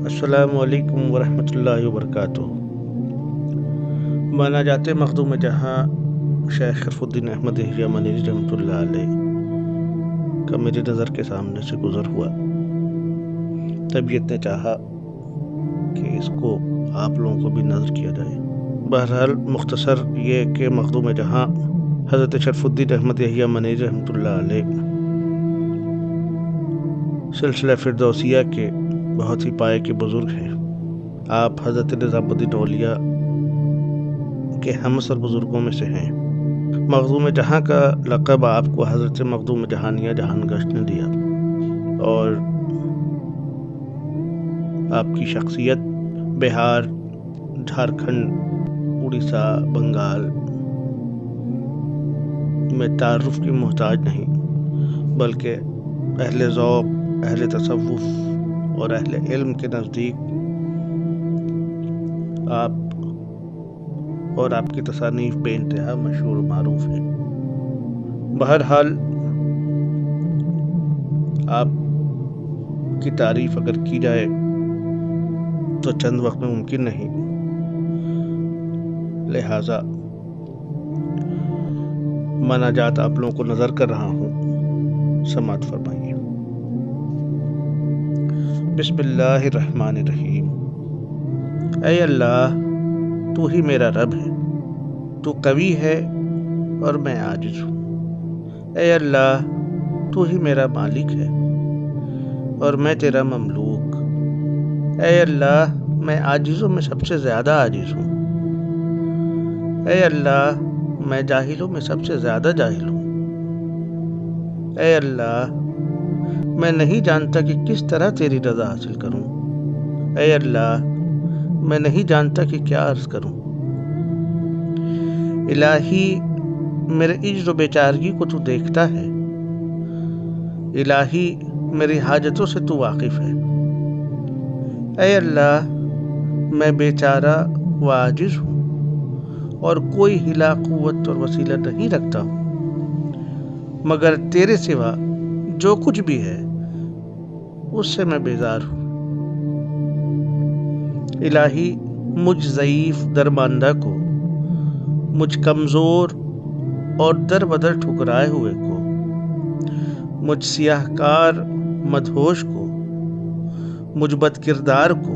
السلام علیکم ورحمۃ اللہ وبرکاتہ۔ مناجات مخدوم جہاں شیخ شرف الدین احمد یحییٰ منیری رحمۃ اللہ علیہ کا میری نظر کے سامنے سے گزر ہوا۔ طبیعت نے چاہا کہ اس کو آپ لوگوں کو بھی نظر کیا جائے۔ بہرحال مختصر یہ کہ مخدوم جہاں حضرت شرف الدین احمد یحییٰ منیری رحمۃ اللہ علیہ سلسلہ فردوسیہ کے بہت ہی پائے کے بزرگ ہیں۔ آپ حضرت نظام الدین اولیاء کے ہم عصر بزرگوں میں سے ہیں۔ مخدوم جہاں کا لقب آپ کو حضرت مخدوم جہانیہ جہان گشت نے دیا، اور آپ کی شخصیت بہار، جھارکھنڈ، اڑیسہ، بنگال میں تعارف کی محتاج نہیں، بلکہ اہل ذوق، اہل تصوف اور اہل علم کے نزدیک آپ اور آپ کی تصانیف بے انتہا مشہور و معروف ہیں۔ بہرحال آپ کی تعریف اگر کی جائے تو چند وقت میں ممکن نہیں، لہٰذا مناجات آپ لوگوں کو نظر کر رہا ہوں، سماعت فرمائیے۔ بسم اللہ الرحمن الرحیم۔ اے اللہ، تو ہی میرا رب ہے، تو قوی ہے اور میں عاجز ہوں۔ اے اللہ، تو ہی میرا مالک ہے اور میں تیرا مملوک۔ اے اللہ، میں عاجزوں میں سب سے زیادہ عاجز ہوں۔ اے اللہ، میں جاہلوں میں سب سے زیادہ جاہل ہوں۔ اے اللہ، میں نہیں جانتا کہ کس طرح تیری رضا حاصل کروں۔ اے اللہ، میں نہیں جانتا کہ کیا عرض کروں۔ الہی، میرے عجز و بیچارگی کو تو دیکھتا ہے۔ الہی، میری حاجتوں سے تو واقف ہے۔ اے اللہ، میں بیچارہ و عاجز ہوں اور کوئی حیلہ، قوت اور وسیلہ نہیں رکھتا ہوں، مگر تیرے سوا جو کچھ بھی ہے اس سے میں بیزار ہوں۔ الہی، مجھ ضعیف درماندہ کو، مجھ کمزور اور در بدر ٹھکرائے ہوئے کو، مجھ سیاہ کار مدہوش کو، مجھ بد کردار کو،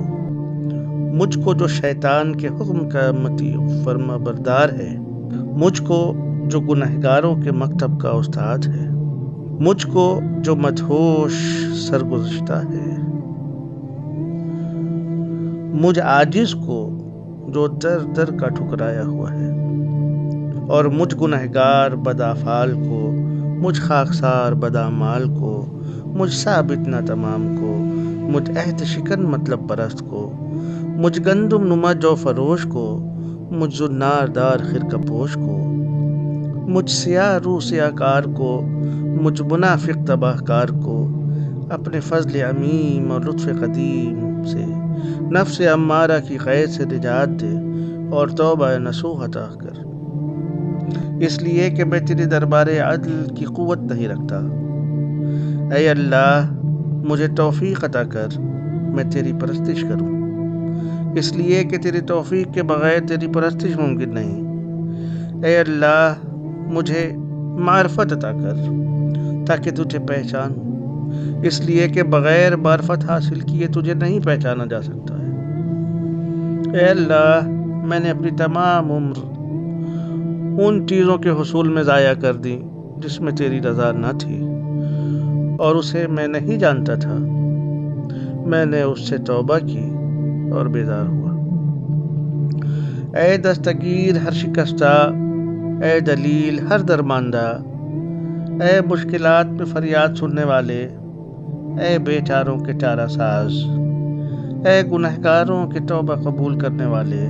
مجھ کو جو شیطان کے حکم کا مطیع فرما بردار ہے، مجھ کو جو گنہگاروں کے مکتب کا استاد ہے، مجھ کو جو مدہوش سرگزشتہ ہے، مجھ عاجز کو جو در در کا ٹھکرایا ہوا ہے، اور مجھ گنہگار بدافعال کو، مجھ خاکسار بدامال کو، مجھ ثابت ناتمام کو، مجھ عہد شکن مطلب پرست کو، مجھ گندم نما جو فروش کو، مجھ زنار دار خرقہ پوش کو، مجھ سیاہ روح سیاہ کار کو، مجھ منافق تباہ کار کو اپنے فضل عمیم اور لطف قدیم سے نفس امارہ کی قید سے نجات دے اور توبہ نصوح عطا کر، اس لیے کہ میں تیرے دربار عدل کی قوت نہیں رکھتا۔ اے اللہ، مجھے توفیق عطا کر، میں تیری پرستش کروں، اس لیے کہ تیری توفیق کے بغیر تیری پرستش ممکن نہیں۔ اے اللہ، مجھے معرفت عطا کر تاکہ تجھے پہچانوں، اس لیے کہ بغیر معرفت حاصل کیے تجھے نہیں پہچانا جا سکتا ہے۔ اے اللہ، میں نے اپنی تمام عمر ان چیزوں کے حصول میں ضائع کر دی جس میں تیری رضا نہ تھی اور اسے میں نہیں جانتا تھا۔ میں نے اس سے توبہ کی اور بیزار ہوا۔ اے دستگیر ہر شکستہ، اے دلیل ہر درماندہ، اے مشکلات میں فریاد سننے والے، اے بیچاروں کے چارہ ساز، اے گنہگاروں کے توبہ قبول کرنے والے،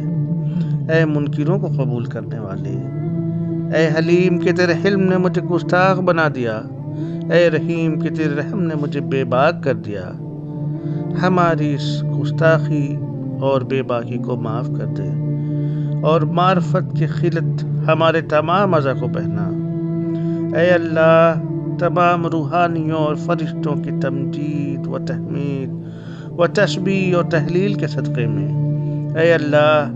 اے منکروں کو قبول کرنے والے، اے حلیم کہ تیرے حلم نے مجھے گستاخ بنا دیا، اے رحیم کہ تیرے رحم نے مجھے بے باک کر دیا، ہماری اس گستاخی اور بے باکی کو معاف کر دے اور معرفت کی خلت ہمارے تمام اعضاء کو پہنا۔ اے اللہ، تمام روحانیوں اور فرشتوں کی تمجید و تحمید و تسبیح اور تحلیل کے صدقے میں، اے اللہ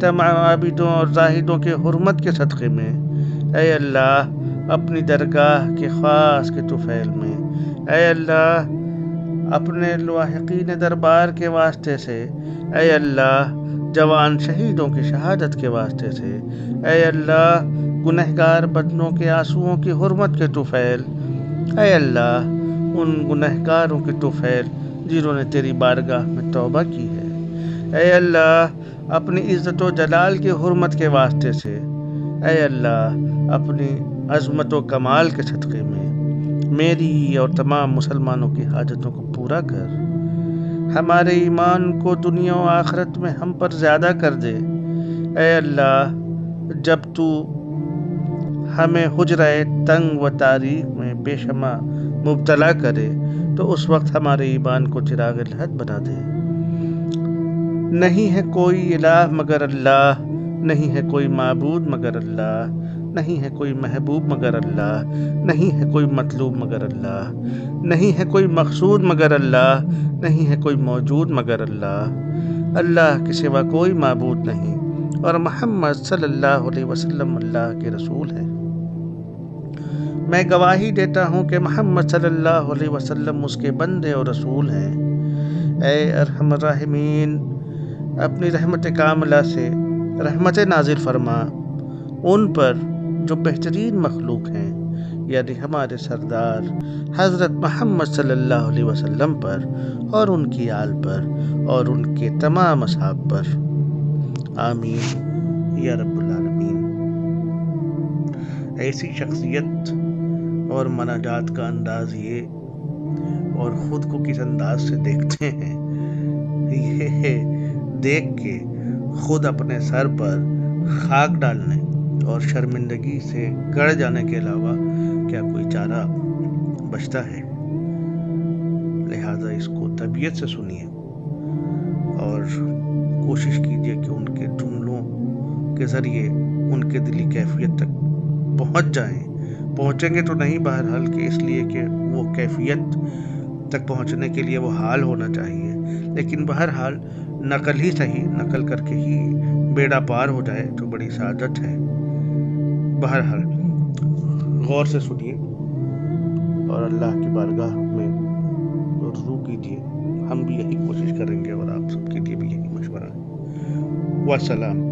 تمام عابدوں اور زاہدوں کے حرمت کے صدقے میں، اے اللہ اپنی درگاہ کے خاص کے طفیل میں، اے اللہ اپنے لاحقین دربار کے واسطے سے، اے اللہ جوان شہیدوں کی شہادت کے واسطے سے، اے اللہ گنہگار بدنوں کے آنسوؤں کی حرمت کے طفیل، اے اللہ ان گنہگاروں کے طفیل جنہوں نے تیری بارگاہ میں توبہ کی ہے، اے اللہ اپنی عزت و جلال کی حرمت کے واسطے سے، اے اللہ اپنی عظمت و کمال کے صدقے میں میری اور تمام مسلمانوں کی حاجتوں کو پورا کر، ہمارے ایمان کو دنیا و آخرت میں ہم پر زیادہ کر دے، اے اللہ جب تو ہمیں حجرۂ تنگ و تاریک میں بے شمع مبتلا کرے تو اس وقت ہمارے ایمان کو چراغ لہد بنا دے۔ نہیں ہے کوئی الہ مگر اللہ، نہیں ہے کوئی معبود مگر اللہ، نہیں ہے کوئی محبوب مگر اللہ، نہیں ہے کوئی مطلوب مگر اللہ، نہیں ہے کوئی مقصود مگر اللہ، نہیں ہے کوئی موجود مگر اللہ، اللہ کے سوا کوئی معبود نہیں اور محمد صلی اللہ علیہ وسلم اللہ کے رسول ہیں۔ میں گواہی دیتا ہوں کہ محمد صلی اللہ علیہ وسلم اس کے بندے اور رسول ہیں۔ اے ارحم الراحمین اپنی رحمت کاملہ سے رحمت نازل فرما ان پر جو بہترین مخلوق ہیں، یعنی ہمارے سردار حضرت محمد صلی اللہ علیہ وسلم پر اور ان کی آل پر اور ان کے تمام اصحاب پر، آمین یا رب العالمین۔ ایسی شخصیت اور مناجات کا انداز یہ، اور خود کو کس انداز سے دیکھتے ہیں، یہ دیکھ کے خود اپنے سر پر خاک ڈالنے اور شرمندگی سے گڑ جانے کے علاوہ کیا کوئی چارہ بچتا ہے؟ لہٰذا اس کو طبیعت سے سنیے اور کوشش کیجیے کہ ان کے جملوں کے ذریعے ان کے دلی کیفیت تک پہنچ جائیں۔ پہنچیں گے تو نہیں بہرحال کہ اس لیے کہ وہ کیفیت تک پہنچنے کے لیے وہ حال ہونا چاہیے، لیکن بہرحال نقل ہی صحیح، نقل کر کے ہی بیڑا پار ہو جائے تو بڑی سعادت ہے۔ بہرحال غور سے سنیے اور اللہ کی بارگاہ میں رجوع کیجیے، ہم بھی یہی کوشش کریں گے اور آپ سب کے لیے بھی یہی مشورہ ہے۔ والسلام۔